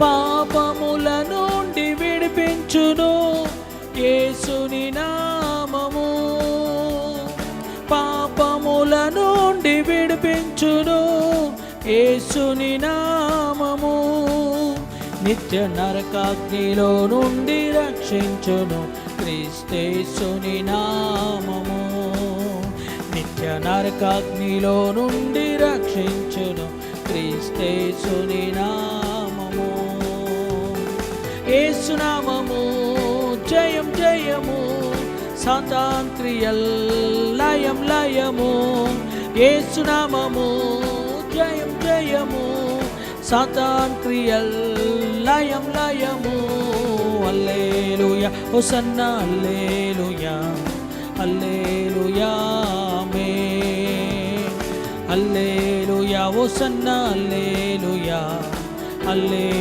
పాపముల నుండి విడిపించును యేసుని నామము. పాపముల నుండి విడిపించును యేసుని నామము. నిత్య నరకాగ్నిలో నుండి రక్షించును క్రీస్తేసుని నామము. నిత్య నరకాగ్నిలో నుండి రక్షించును క్రీస్తేసుని నామము. యేసు నామము జయం జయము, సాతాన్ క్రియల్ లయం లయము. యేసు నామము జయం జయము, సాతాన్ క్రియల్ లయం లయము. హల్లెలూయా హోసన్నా హల్లెలూయా హల్లెలూయా ఆమేన్. హల్లెలూయా హోసన్నా హల్లెలూయా హల్లెలూయా.